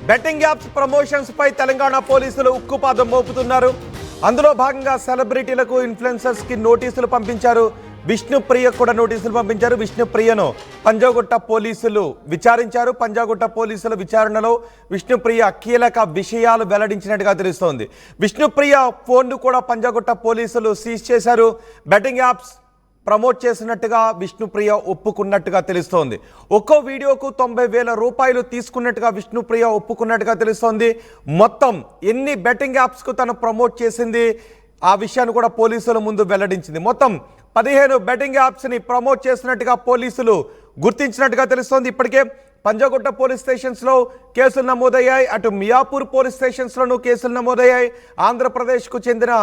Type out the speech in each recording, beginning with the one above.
Betting apps promotions పై తెలంగాణ పోలీసులు ఉక్కుపాదం మోపుతున్నారు. అందులో భాగంగా సెలబ్రిటీలకు, ఇన్ఫ్లుయెన్సర్స్ కి నోటీసులు పంపించారు. విష్ణుప్రియ కూడా నోటీసులు పంపించారు. విష్ణుప్రియను పంజాగుట్ట పోలీసులు విచారించారు. పంజాగుట్ట పోలీసుల విచారణలో విష్ణుప్రియ కీలక విషయాలు వెల్లడించినట్టుగా తెలుస్తోంది. విష్ణుప్రియ ఫోన్ను కూడా పంజాగుట్ట పోలీసులు సీజ్ చేశారు. బెట్టింగ్ యాప్స్ ప్రమోట్ చేసినట్టుగా విష్ణుప్రియ ఒప్పుకున్నట్టుగా తెలుస్తోంది. ఒక్కో వీడియోకు 90,000 రూపాయలు తీసుకున్నట్టుగా విష్ణుప్రియ ఒప్పుకున్నట్టుగా తెలుస్తోంది. మొత్తం ఎన్ని బెట్టింగ్ యాప్స్కు తను ప్రమోట్ చేసింది ఆ విషయాన్ని కూడా పోలీసుల ముందు వెల్లడించింది. మొత్తం 15 బెట్టింగ్ యాప్స్ని ప్రమోట్ చేసినట్టుగా పోలీసులు గుర్తించినట్టుగా తెలుస్తోంది. ఇప్పటికే పంజాగుట్ట పోలీస్ స్టేషన్స్లో కేసులు నమోదయ్యాయి. అటు మియాపూర్ పోలీస్ స్టేషన్స్లోనూ కేసులు నమోదయ్యాయి. ఆంధ్రప్రదేశ్కు చెందిన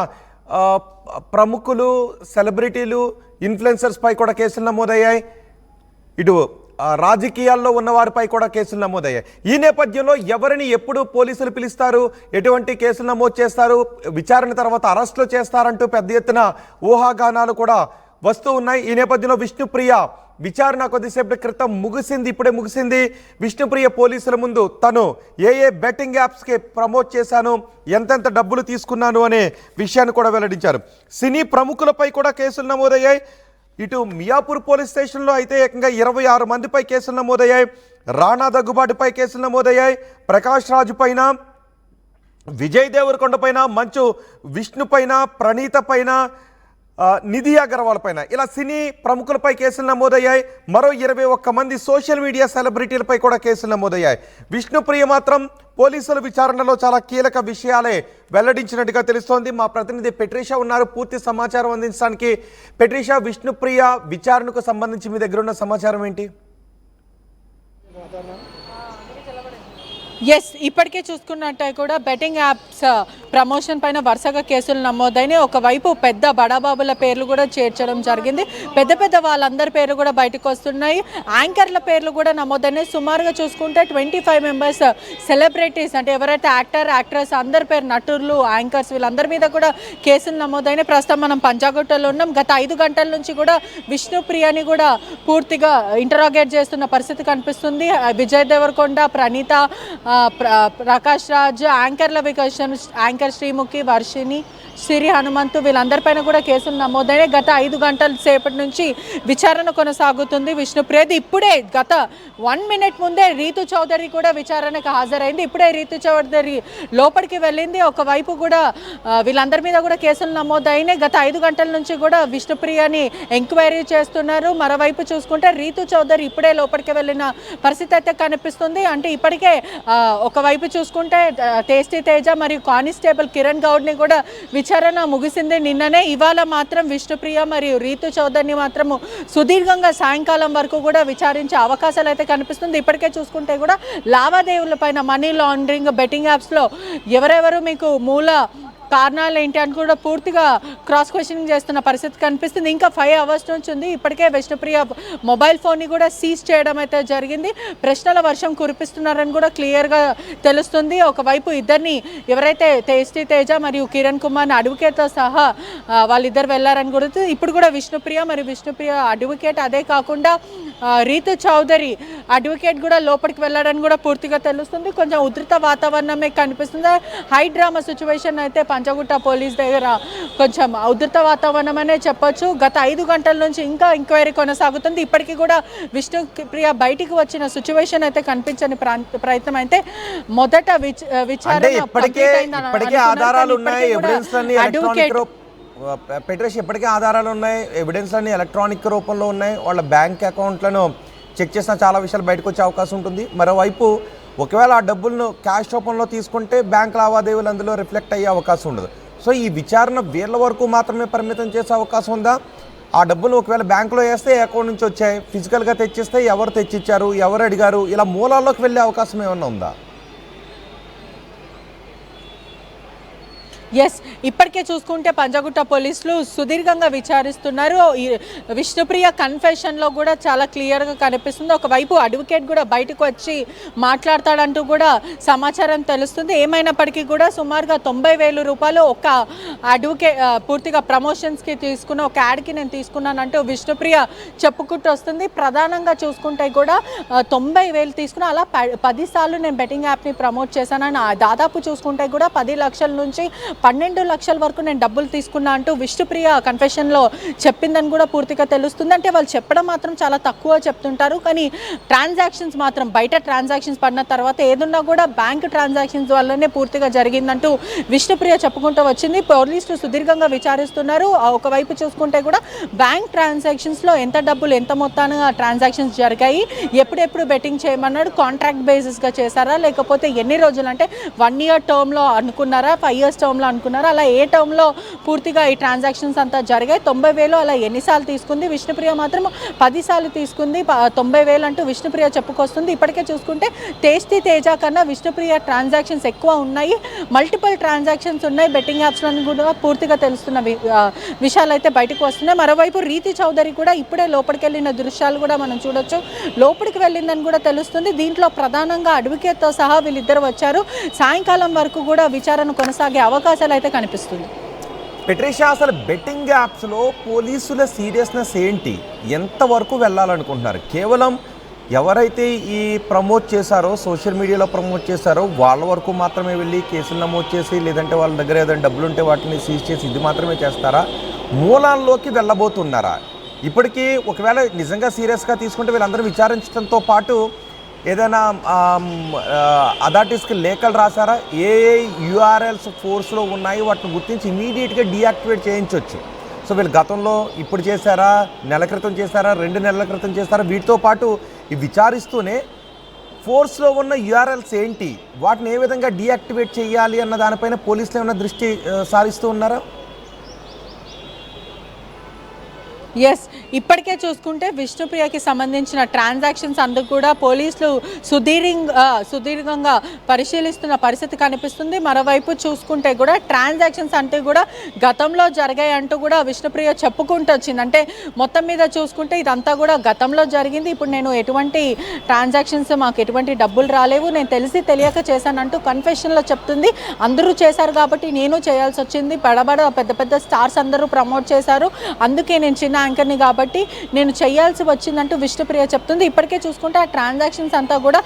ప్రముఖులు, సెలబ్రిటీలు, ఇన్ఫ్లుయెన్సర్స్ పై కూడా కేసులు నమోదయ్యాయి. ఇటు రాజకీయాల్లో ఉన్న వారిపై కూడా కేసులు నమోదయ్యాయి. ఈ నేపథ్యంలో ఎవరిని ఎప్పుడు పోలీసులు పిలుస్తారు, ఎటువంటి కేసులు నమోదు చేస్తారు, విచారణ తర్వాత అరెస్టులు చేస్తారంటూ పెద్ద ఎత్తున ఊహాగానాలు కూడా వస్తూ ఉన్నాయి. ఈ నేపథ్యంలో విష్ణుప్రియ విచారణ కొద్దిసేపటి క్రితం ఇప్పుడే ముగిసింది. విష్ణుప్రియ పోలీసుల ముందు తను ఏ బెట్టింగ్ యాప్స్కి ప్రమోట్ చేశాను, ఎంతెంత డబ్బులు తీసుకున్నాను అనే విషయాన్ని కూడా వెల్లడించారు. సినీ ప్రముఖులపై కూడా కేసులు నమోదయ్యాయి. ఇటు మియాపూర్ పోలీస్ స్టేషన్లో అయితే ఏకంగా 26 మందిపై కేసులు నమోదయ్యాయి. రాణా దగ్గుబాటుపై కేసులు నమోదయ్యాయి. ప్రకాష్ రాజు పైన, విజయ్ దేవరకొండ పైన, మంచు విష్ణు పైన, ప్రణీత పైన, నిధి అగర్వాల్ పైన, ఇలా సినీ ప్రముఖులపై కేసులు నమోదయ్యాయి. మరో 21 మంది సోషల్ మీడియా సెలబ్రిటీలపై కూడా కేసులు నమోదయ్యాయి. విష్ణుప్రియ మాత్రం పోలీసుల విచారణలో చాలా కీలక విషయాలే వెల్లడించినట్టుగా తెలుస్తోంది. మా ప్రతినిధి పెట్రిషా ఉన్నారు పూర్తి సమాచారం అందించడానికి. పెట్రిషా, విష్ణుప్రియ విచారణకు సంబంధించి మీ దగ్గర ఉన్న సమాచారం ఏంటి? ఎస్, ఇప్పటికే చూసుకున్నట్టే కూడా బెట్టింగ్ యాప్స్ ప్రమోషన్ పైన వరుసగా కేసులు నమోదైనాయి. ఒకవైపు పెద్ద బడాబాబుల పేర్లు కూడా చేర్చడం జరిగింది. పెద్ద వాళ్ళందరి పేర్లు కూడా బయటకు వస్తున్నాయి. యాంకర్ల పేర్లు కూడా నమోదైనాయి. సుమారుగా చూసుకుంటే 25 మెంబర్స్ సెలబ్రిటీస్, అంటే ఎవరైతే యాక్టర్, యాక్ట్రెస్ అందరి పేరు, నటులు, యాంకర్స్, వీళ్ళందరి మీద కూడా కేసులు నమోదైనాయి. ప్రస్తుతం మనం పంజాగుట్టలో ఉన్నాం. గత 5 గంటల నుంచి కూడా విష్ణుప్రియని కూడా పూర్తిగా ఇంటరాగేట్ చేస్తున్న పరిస్థితి కనిపిస్తుంది. విజయ్ దేవరకొండ, ప్రణీత, ప్రకాష్ రాజ్, యాంకర్ల వికషన్, యాంకర్ శ్రీముఖి, వర్షిని, సిరి హనుమంతు, వీళ్ళందరిపైన కూడా కేసులు నమోదైనాయి. గత 5 గంటల సేపటి నుంచి విచారణ కొనసాగుతుంది విష్ణుప్రియది. ఇప్పుడే గత 1 మినిట్ ముందే రీతు చౌదరి కూడా విచారణకు హాజరైంది. ఇప్పుడే రీతు చౌదరి లోపలికి వెళ్ళింది. ఒకవైపు కూడా వీళ్ళందరి మీద కూడా కేసులు నమోదైనాయి. గత 5 గంటల నుంచి కూడా విష్ణుప్రియని ఎంక్వైరీ చేస్తున్నారు. మరోవైపు చూసుకుంటే రీతు చౌదరి ఇప్పుడే లోపలికి వెళ్ళిన పరిస్థితి అయితే కనిపిస్తుంది. అంటే ఇప్పటికే ఒకవైపు చూసుకుంటే టేస్టీ తేజ మరియు కానిస్టేబుల్ కిరణ్ గౌడ్ని కూడా విచారణ ముగిసింది నిన్ననే. ఇవాళ మాత్రం విష్ణుప్రియ మరియు రీతు చౌదరిని మాత్రము సుదీర్ఘంగా సాయంకాలం వరకు కూడా విచారించే అవకాశాలు అయితే కనిపిస్తుంది. ఇప్పటికే చూసుకుంటే కూడా లావాదేవీల పైన, మనీ లాండరింగ్, బెట్టింగ్ యాప్స్లో ఎవరెవరు మీకు మూల కారణాలు ఏంటి అని కూడా పూర్తిగా క్రాస్ క్వశ్చనింగ్ చేస్తున్న పరిస్థితి కనిపిస్తుంది. ఇంకా 5 అవర్స్ నుంచి ఉంది. ఇప్పటికే విష్ణుప్రియ మొబైల్ ఫోన్ని కూడా సీజ్ చేయడం అయితే జరిగింది. ప్రశ్నల వర్షం కురిపిస్తున్నారని కూడా క్లియర్గా తెలుస్తుంది. ఒకవైపు ఇద్దరిని, ఎవరైతే టేస్టీ తేజ మరియు కిరణ్ కుమార్ని అడ్వకేట్తో సహా వాళ్ళిద్దరు వెళ్ళారని కూడా ఇప్పుడు కూడా విష్ణుప్రియ మరియు విష్ణుప్రియ అడ్వకేట్, అదే కాకుండా రీతు చౌదరి అడ్వకేట్ కూడా లోపలికి వెళ్ళారని కూడా పూర్తిగా తెలుస్తుంది. కొంచెం ఉధృత వాతావరణమే కనిపిస్తుంది. హై డ్రామా సిచ్యువేషన్ అయితే పంజాగుట్ట పోలీస్ దగ్గర కొంచెం ఉధృత వాతావరణం అనే చెప్పొచ్చు. గత 5 గంటల నుంచి ఇంకా ఎంక్వైరీ కొనసాగుతుంది. ఇప్పటికీ కూడా విష్ణుప్రియ బయటికి వచ్చిన సిచ్యువేషన్ అయితే కనిపించని ప్రయత్నం అయితే మొదట విచారణ ఇప్పటికే ఆధారాలు ఉన్నాయి, ఇప్పటికే ఆధారాలు ఉన్నాయి, ఎవిడెన్స్ అన్ని ఎలక్ట్రానిక్ రూపంలో ఉన్నాయి. వాళ్ళ బ్యాంక్ అకౌంట్లను చెక్ చేసిన చాలా విషయాలు బయటకు వచ్చే అవకాశం ఉంటుంది. మరోవైపు ఒకవేళ ఆ డబ్బులను క్యాష్ రూపంలో తీసుకుంటే బ్యాంక్ లావాదేవీలు అందులో రిఫ్లెక్ట్ అయ్యే అవకాశం ఉండదు. సో ఈ విచారణ వీళ్ళ వరకు మాత్రమే పరిమితం చేసే అవకాశం ఉందా? ఆ డబ్బులు ఒకవేళ బ్యాంకులో వేస్తే అకౌంట్ నుంచి వచ్చాయి, ఫిజికల్గా తెచ్చిస్తే ఎవరు తెచ్చిచ్చారు, ఎవరు అడిగారు, ఇలా మూలాల్లోకి వెళ్ళే అవకాశం ఏమన్నా ఉందా? ఎస్, ఇప్పటికే చూసుకుంటే పంజాగుట్ట పోలీసులు సుదీర్ఘంగా విచారిస్తున్నారు. ఈ విష్ణుప్రియ కన్ఫెషన్లో కూడా చాలా క్లియర్గా కనిపిస్తుంది. ఒకవైపు అడ్వకేట్ కూడా బయటకు వచ్చి మాట్లాడతాడంటూ కూడా సమాచారం తెలుస్తుంది. ఏమైనప్పటికీ కూడా సుమారుగా 90,000 రూపాయలు ఒక అడ్వకేట్ పూర్తిగా ప్రమోషన్స్కి తీసుకున్న ఒక యాడ్కి నేను తీసుకున్నానంటూ విష్ణుప్రియ చెప్పుకుంటూ వస్తుంది. ప్రధానంగా చూసుకుంటే కూడా 90,000 తీసుకున్న, అలా 10 సార్లు నేను బెట్టింగ్ యాప్ని ప్రమోట్ చేశానని దాదాపు చూసుకుంటే కూడా 10 లక్షల నుంచి 12 లక్షల వరకు నేను డబ్బులు తీసుకున్నా అంటూ విష్ణుప్రియ కన్ఫెషన్లో చెప్పిందని కూడా పూర్తిగా తెలుస్తుంది. అంటే వాళ్ళు చెప్పడం మాత్రం చాలా తక్కువ చెప్తుంటారు, కానీ ట్రాన్సాక్షన్స్ మాత్రం బయట ట్రాన్సాక్షన్స్ పడిన తర్వాత ఏదున్నా కూడా బ్యాంక్ ట్రాన్సాక్షన్స్ వల్లనే పూర్తిగా జరిగిందంటూ విష్ణుప్రియ చెప్పుకుంటూ వచ్చింది. పోలీసులు సుదీర్ఘంగా విచారిస్తున్నారు. ఒకవైపు చూసుకుంటే కూడా బ్యాంక్ ట్రాన్సాక్షన్స్లో ఎంత డబ్బులు, ఎంత మొత్తాన ట్రాన్సాక్షన్స్ జరిగాయి, ఎప్పుడెప్పుడు బెట్టింగ్ చేయమన్నాడు, కాంట్రాక్ట్ బేసిస్గా చేశారా, లేకపోతే ఎన్ని రోజులు అంటే 1 ఇయర్ టర్మ్లో అనుకున్నారా, 5 ఇయర్స్ టర్మ్లో అనుకున్నారా, అలా ఏ టర్మ్లో పూర్తిగా ఈ ట్రాన్సాక్షన్స్ అంతా జరిగాయి, 90,000 అలా ఎన్నిసార్లు తీసుకుంది, విష్ణుప్రియ మాత్రం 10 సార్లు తీసుకుంది, 90,000 అంటూ విష్ణుప్రియ చెప్పుకొస్తుంది. ఇప్పటికే చూసుకుంటే టేస్టీ తేజ కన్నా విష్ణుప్రియ ట్రాన్సాక్షన్స్ ఎక్కువ ఉన్నాయి, మల్టిపుల్ ట్రాన్సాక్షన్స్ ఉన్నాయి బెట్టింగ్ యాప్స్లో కూడా పూర్తిగా తెలుస్తున్న విషయాలు అయితే బయటకు వస్తున్నాయి. మరోవైపు రీతి చౌదరి కూడా ఇప్పుడే లోపలికి వెళ్ళిన దృశ్యాలు కూడా మనం చూడొచ్చు. లోపలికి వెళ్ళిందని కూడా తెలుస్తుంది. దీంట్లో ప్రధానంగా అడ్వకేట్తో సహా వీళ్ళిద్దరు వచ్చారు. సాయంకాలం వరకు కూడా విచారణ కొనసాగే అవకాశాలు అయితే కనిపిస్తుంది. పెట్రిషా, అసలు బెట్టింగ్ యాప్స్లో పోలీసుల సీరియస్నెస్ ఏంటి, ఎంతవరకు వెళ్ళాలనుకుంటున్నారు? కేవలం ఎవరైతే ఈ ప్రమోట్ చేశారో, సోషల్ మీడియాలో ప్రమోట్ చేశారో వాళ్ళ వరకు మాత్రమే వెళ్ళి కేసులు నమోదు చేసి, లేదంటే వాళ్ళ దగ్గర ఏదైనా డబ్బులు ఉంటే వాటిని సీజ్ చేసి ఇది మాత్రమే చేస్తారా? మూలాల్లోకి వెళ్ళబోతున్నారా? ఇప్పటికీ ఒకవేళ నిజంగా సీరియస్గా తీసుకుంటే వీళ్ళందరూ విచారించడంతో పాటు ఏదైనా అథారిటీస్కి లేఖలు రాశారా? ఏ యూఆర్ఎల్స్ ఫోర్స్లో ఉన్నాయి వాటిని గుర్తించి ఇమీడియట్గా డీయాక్టివేట్ చేయించవచ్చు. సో వీళ్ళు గతంలో ఇప్పుడు చేశారా, నెల క్రితం చేశారా, 2 నెలల క్రితం చేశారా, వీటితో పాటు ఈ విచారిస్తూనే ఫోర్స్లో ఉన్న యూఆర్ఎల్స్ ఏంటి, వాటిని ఏ విధంగా డీయాక్టివేట్ చేయాలి అన్న దానిపైన పోలీసులు ఏమైనా దృష్టి సారిస్తూ ఉన్నారా? ఎస్, ఇప్పటికే చూసుకుంటే విష్ణుప్రియకి సంబంధించిన ట్రాన్సాక్షన్స్ అందుకు కూడా పోలీసులు సుదీర్ఘంగా పరిశీలిస్తున్న పరిస్థితి కనిపిస్తుంది. మరోవైపు చూసుకుంటే కూడా ట్రాన్సాక్షన్స్ అంటే కూడా గతంలో జరిగాయి అంటూ కూడా విష్ణుప్రియ చెప్పుకుంటూ వచ్చింది. అంటే మొత్తం మీద చూసుకుంటే ఇదంతా కూడా గతంలో జరిగింది, ఇప్పుడు నేను ఎటువంటి ట్రాన్సాక్షన్స్, మాకు ఎటువంటి డబ్బులు రాలేవు, నేను తెలిసి తెలియక చేశానంటూ కన్ఫెషన్లో చెప్తుంది. అందరూ చేశారు కాబట్టి నేను చేయాల్సి వచ్చింది, పెద్ద పెద్ద స్టార్స్ అందరూ ప్రమోట్ చేశారు, అందుకే నేను చిన్న యాంకర్ని కాబట్టి నేను చేయాల్సి వచ్చిందంటూ విష్ణుప్రియ చెప్తుంది. ఇప్పటికే చూసుకుంటే ఆ ట్రాన్సాక్షన్స్ అంతా కూడా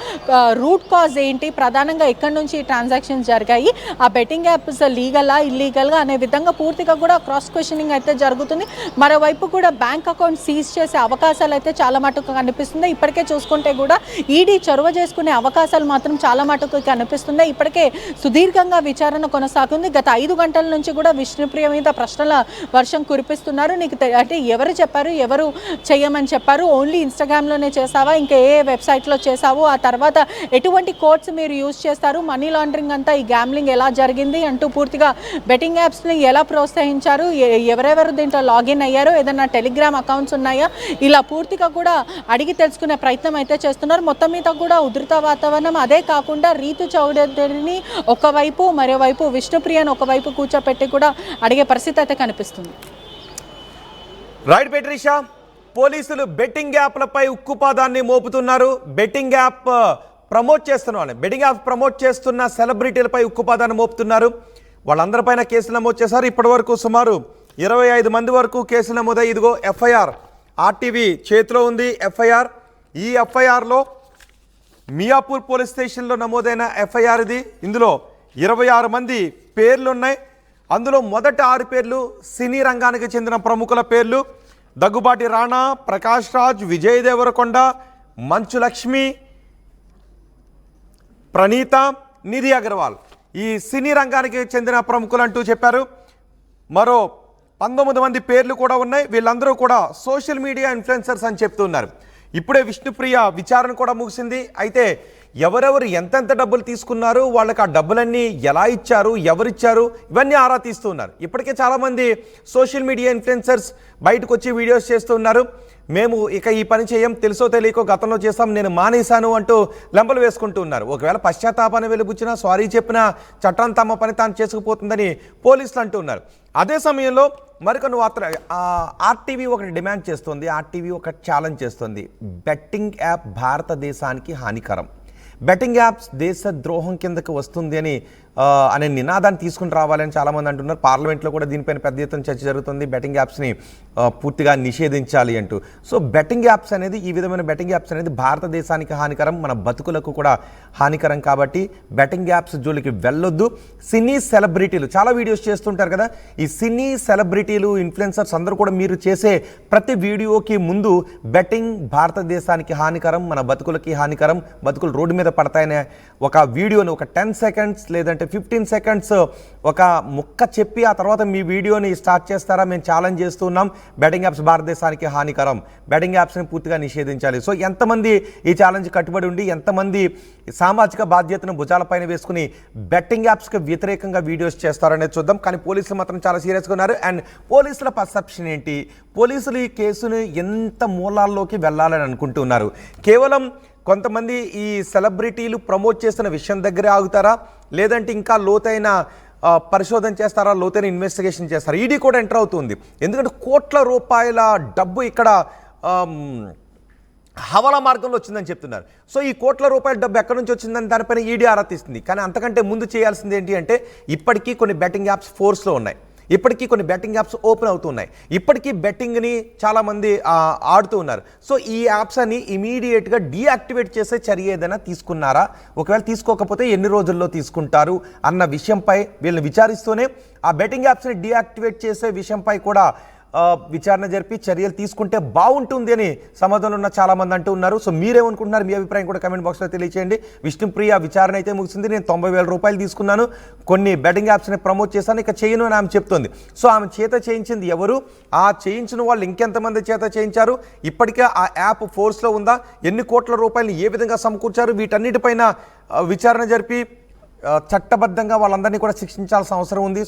రూట్ కాజ్ ఏంటి, ప్రధానంగా ఎక్కడి నుంచి ఈ ట్రాన్సాక్షన్స్ జరిగాయి, ఆ బెట్టింగ్ యాప్స్ లీగలా ఇల్లీగల్గా అనే విధంగా పూర్తిగా కూడా క్రాస్ క్వశ్చనింగ్ అయితే జరుగుతుంది. మరోవైపు కూడా బ్యాంక్ అకౌంట్ సీజ్ చేసే అవకాశాలు అయితే చాలా మటుకు కనిపిస్తుంది. ఇప్పటికే చూసుకుంటే కూడా ఈడీ చొరవ చేసుకునే అవకాశాలు మాత్రం చాలా మటుకు కనిపిస్తున్నాయి. ఇప్పటికే సుదీర్ఘంగా విచారణ కొనసాగుతుంది. గత 5 గంటల నుంచి కూడా విష్ణుప్రియ మీద ప్రశ్నల వర్షం కురిపిస్తున్నారు. నీకు అంటే ఎవరు చెప్పారు, ఎవరు చేయమని చెప్పారు, ఓన్లీ ఇన్స్టాగ్రామ్లోనే చేసావా, ఇంకా ఏ వెబ్సైట్లో చేసావు, ఆ తర్వాత ఎటువంటి కోడ్స్ మీరు యూజ్ చేస్తారు, మనీ లాండరింగ్ అంతా, ఈ గ్యామ్లింగ్ ఎలా జరిగింది అంటూ పూర్తిగా బెట్టింగ్ యాప్స్ని ఎలా ప్రోత్సహించారు, ఎవరెవరు దీంట్లో లాగిన్ అయ్యారో, ఏదైనా టెలిగ్రామ్ అకౌంట్స్ ఉన్నాయా, ఇలా పూర్తిగా కూడా అడిగి తెలుసుకునే ప్రయత్నం అయితే చేస్తున్నారు. మొత్తం మీద కూడా ఉధృత వాతావరణం. అదే కాకుండా రీతు చౌదరిని ఒకవైపు, మరోవైపు విష్ణుప్రియను ఒకవైపు కూర్చోపెట్టి కూడా అడిగే పరిస్థితి అయితే కనిపిస్తుంది. రైట్ పెట్రిషా, పోలీసులు బెట్టింగ్ యాప్లపై ఉక్కుపాదాన్ని మోపుతున్నారు. బెట్టింగ్ యాప్ ప్రమోట్ చేస్తున్న సెలబ్రిటీలపై ఉక్కుపాదాన్ని మోపుతున్నారు. వాళ్ళందరిపైన కేసులు నమోదు చేశారు. ఇప్పటి వరకు సుమారు 25 మంది వరకు కేసులు నమోదయ్యి. ఇదిగో ఎఫ్ఐఆర్ ఆర్టీవీ చేతిలో ఉంది. ఎఫ్ఐఆర్, ఈ ఎఫ్ఐఆర్లో మియాపూర్ పోలీస్ స్టేషన్లో నమోదైన ఎఫ్ఐఆర్ ఇది. ఇందులో 26 మంది పేర్లు ఉన్నాయి. అందులో మొదటి 6 పేర్లు సినీ రంగానికి చెందిన ప్రముఖుల పేర్లు. దగ్గుబాటి రాణా, ప్రకాష్ రాజ్, విజయ్ దేవరకొండ, మంచు లక్ష్మి, ప్రణీత, నిధి అగర్వాల్ ఈ సినీ రంగానికి చెందిన ప్రముఖులు అంటూ చెప్పారు. మరో 19 మంది పేర్లు కూడా ఉన్నాయి. వీళ్ళందరూ కూడా సోషల్ మీడియా ఇన్ఫ్లుయెన్సర్స్ అని చెప్తున్నారు. ఇప్పుడే విష్ణుప్రియ విచారణ కూడా ముగిసింది. అయితే ఎవరెవరు ఎంతెంత డబ్బులు తీసుకున్నారు, వాళ్ళకి ఆ డబ్బులన్నీ ఎలా ఇచ్చారు, ఎవరిచ్చారు, ఇవన్నీ ఆరా తీస్తున్నారు. ఇప్పటికే చాలామంది సోషల్ మీడియా ఇన్ఫ్లుయెన్సర్స్ బయటకు వచ్చి వీడియోస్ చేస్తున్నారు. మేము ఇక ఈ పని చేయం, తెలుసో తెలియకో గతంలో చేస్తాం, నేను మానేశాను అంటూ లెంపలు వేసుకుంటూ ఉన్నారు. ఒకవేళ పశ్చాత్తాపాన్ని వెలుబుచ్చినా, సారీ చెప్పినా చట్టం తమ పని తాను చేసుకుపోతుందని పోలీసులు అంటున్నారు. అదే సమయంలో మరికొన్ని వార్తలు, ఆర్టీవీ ఒకటి డిమాండ్ చేస్తుంది, ఆర్టీవీ ఒక ఛాలెంజ్ చేస్తుంది. బెట్టింగ్ యాప్ భారతదేశానికి హానికరం, బెట్టింగ్ యాప్స్ దేశ ద్రోహం కిందకి వస్తుంది అనే నినాదాన్ని తీసుకుని రావాలని చాలామంది అంటున్నారు. పార్లమెంట్లో కూడా దీనిపైన పెద్ద ఎత్తున చర్చ జరుగుతుంది, బెట్టింగ్ యాప్స్ని పూర్తిగా నిషేధించాలి అంటూ. సో బెట్టింగ్ యాప్స్ అనేది, ఈ విధమైన బెట్టింగ్ యాప్స్ అనేది భారతదేశానికి హానికరం, మన బతుకులకు కూడా హానికరం. కాబట్టి బెట్టింగ్ యాప్స్ జోలికి వెళ్ళొద్దు. సినీ సెలబ్రిటీలు చాలా వీడియోస్ చేస్తుంటారు కదా, ఈ సినీ సెలబ్రిటీలు, ఇన్ఫ్లుయెన్సర్స్ అందరూ కూడా మీరు చేసే ప్రతి వీడియోకి ముందు బెట్టింగ్ భారతదేశానికి హానికరం, మన బతుకులకి హానికరం, బతుకులు రోడ్డు మీద పడతాయనే ఒక వీడియోని ఒక 10 సెకండ్స్ లేదంటే 15 సెకండ్స్ ఒక ముక్క చెప్పి ఆ తర్వాత మీ వీడియోని స్టార్ట్ చేస్తారా, మేము ఛాలెంజ్ చేస్తున్నాం, బెట్టింగ్ యాప్స్ భారతదేశానికి హానికరం, బెట్టింగ్ యాప్స్ని పూర్తిగా నిషేధించాలి. సో ఎంతమంది ఈ ఛాలెంజ్ కట్టుబడి ఉండి, ఎంతమంది సామాజిక బాధ్యతను భుజాలపైన వేసుకుని బెట్టింగ్ యాప్స్కి వ్యతిరేకంగా వీడియోస్ చేస్తారనేది చూద్దాం. కానీ పోలీసులు మాత్రం చాలా సీరియస్గా ఉన్నారు. అండ్ పోలీసుల పర్సెప్షన్ ఏంటి, పోలీసులు ఈ కేసును ఎంత మూలాల్లోకి వెళ్ళాలని అనుకుంటున్నారు? కేవలం కొంతమంది ఈ సెలబ్రిటీలు ప్రమోట్ చేస్తున్న విషయం దగ్గరే ఆగుతారా, లేదంటే ఇంకా లోతైన పరిశోధన చేస్తారా, లోతైన ఇన్వెస్టిగేషన్ చేస్తారా? ఈడీ కూడా ఎంటర్ అవుతుంది. ఎందుకంటే కోట్ల రూపాయల డబ్బు ఇక్కడ హవాలా మార్గంలో వచ్చిందని చెప్తున్నారు. సో ఈ కోట్ల రూపాయల డబ్బు ఎక్కడి నుంచి వచ్చిందని దానిపైన ఈడీ ఆరా తీస్తుంది. కానీ అంతకంటే ముందు చేయాల్సింది ఏంటి అంటే, ఇప్పటికీ కొన్ని బెట్టింగ్ యాప్స్ ఫోర్స్లో ఉన్నాయి, ఇప్పటికీ కొన్ని బెట్టింగ్ యాప్స్ ఓపెన్ అవుతున్నాయి, ఇప్పటికీ బెట్టింగ్ని చాలామంది ఆడుతూ ఉన్నారు. సో ఈ యాప్స్ అని ఇమీడియట్గా డీయాక్టివేట్ చేసే చర్య ఏదైనా తీసుకున్నారా? ఒకవేళ తీసుకోకపోతే ఎన్ని రోజుల్లో తీసుకుంటారు అన్న విషయంపై వీళ్ళని విచారిస్తూనే ఆ బెట్టింగ్ యాప్స్ని డీయాక్టివేట్ చేసే విషయంపై కూడా విచారణ జరిపి చర్యలు తీసుకుంటే బాగుంటుంది అని సమాధానంలో ఉన్న చాలామంది అంటూ ఉన్నారు. సో మీరేమనుకుంటున్నారు? మీ అభిప్రాయం కూడా కమెంట్ బాక్స్లో తెలియచేయండి. విష్ణుప్రియ విచారణ అయితే ముగిసింది, నేను 90,000 రూపాయలు తీసుకున్నాను, కొన్ని బెట్టింగ్ యాప్స్ని ప్రమోట్ చేశాను, ఇక చేయను అని ఆమె చెప్తుంది. సో ఆమె చేత చేయించింది ఎవరు? ఆ చేయించిన వాళ్ళు ఇంకెంతమంది చేత చేయించారు? ఇప్పటికే ఆ యాప్ ఫోర్స్లో ఉందా? ఎన్ని కోట్ల రూపాయలు ఏ విధంగా సమకూర్చారు? వీటన్నిటిపైన విచారణ జరిపి చట్టబద్ధంగా వాళ్ళందరినీ కూడా శిక్షించాల్సిన అవసరం ఉంది.